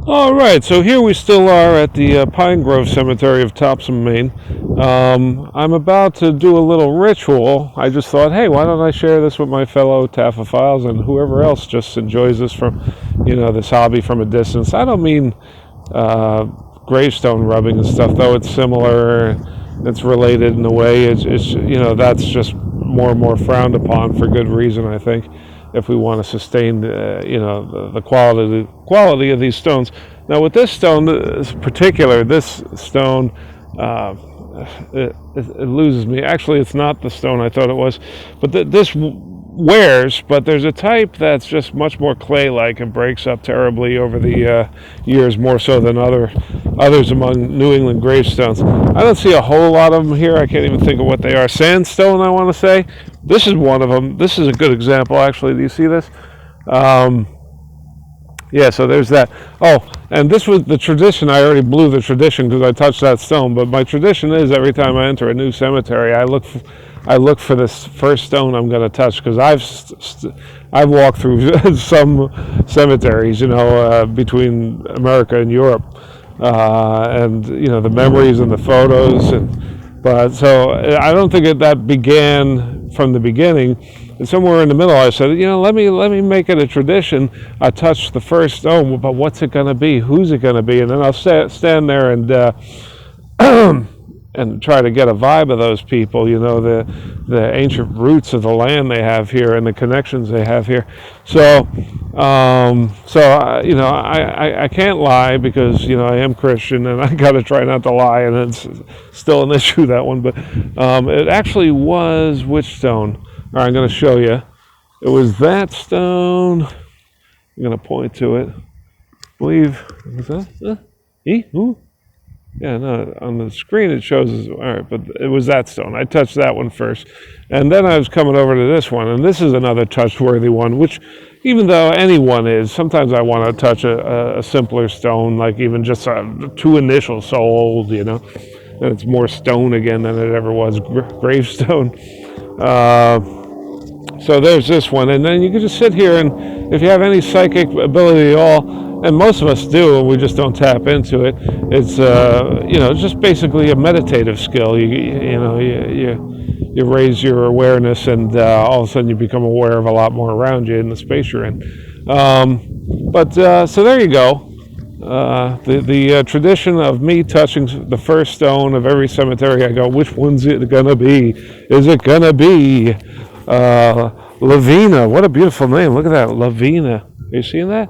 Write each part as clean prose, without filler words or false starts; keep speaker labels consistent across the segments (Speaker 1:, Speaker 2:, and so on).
Speaker 1: All right, so here we still are at the Pine Grove Cemetery of Topsam, Maine. I'm about to do a little ritual. I just thought, hey, why don't I share this with my fellow Taphophiles and whoever else just enjoys this this hobby from a distance. I don't mean gravestone rubbing and stuff, though it's similar. It's related in a way. That's just more and more frowned upon for good reason, I think, if we want to sustain, the quality of these stones. Now, with this stone in particular, this stone, it loses me. Actually, it's not the stone I thought it was, but this wears. But there's a type that's just much more clay-like and breaks up terribly over the years, more so than others among New England gravestones. I don't see a whole lot of them here. I can't even think of what they are. Sandstone, I want to say. This is one of them. This is a good example, actually. Do you see this? Yeah, so there's that. Oh, and this was the tradition. I already blew the tradition because I touched that stone. But my tradition is every time I enter a new cemetery, I look for this first stone I'm going to touch, because I've walked through some cemeteries, between America and Europe, and the memories and the photos, but so I don't think that began from the beginning. And somewhere in the middle, I said, let me make it a tradition. I touch the first stone, but what's it going to be? Who's it going to be? And then I'll stand there and and try to get a vibe of those people, the ancient roots of the land they have here and the connections they have here. So, I can't lie, because I am Christian and I got to try not to lie, and it's still an issue, that one. But it actually was which stone? All right, I'm going to show you. It was that stone. I'm going to point to it. I believe, was that? Who? Yeah, no, on the screen it shows us, all right, but it was that stone. I touched that one first. And then I was coming over to this one, and this is another touch-worthy one, which, even though any one is, sometimes I want to touch a simpler stone, like even just two initials so old, and it's more stone again than it ever was gravestone. So there's this one, and then you can just sit here, and if you have any psychic ability at all, and most of us do, and we just don't tap into it, it's it's just basically a meditative skill. You raise your awareness, and all of a sudden you become aware of a lot more around you in the space you're in. So there you go. The tradition of me touching the first stone of every cemetery, I go, which one's it gonna be? Is it gonna be Lavina? What a beautiful name! Look at that, Lavina. Are you seeing that?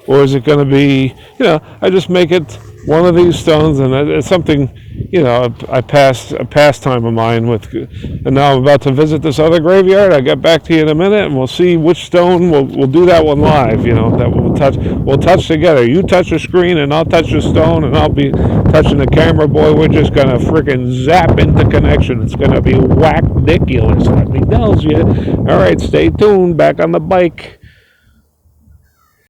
Speaker 1: Or is it going to be? I just make it one of these stones, and it's something, a pastime of mine with. And now I'm about to visit this other graveyard. I'll get back to you in a minute, and we'll see which stone. We'll do that one live. That we'll touch. We'll touch together. You touch the screen, and I'll touch the stone, and I'll be touching the camera. Boy, we're just gonna freaking zap into connection. It's gonna be whack-diculous, let me tell you. All right, stay tuned. Back on the bike.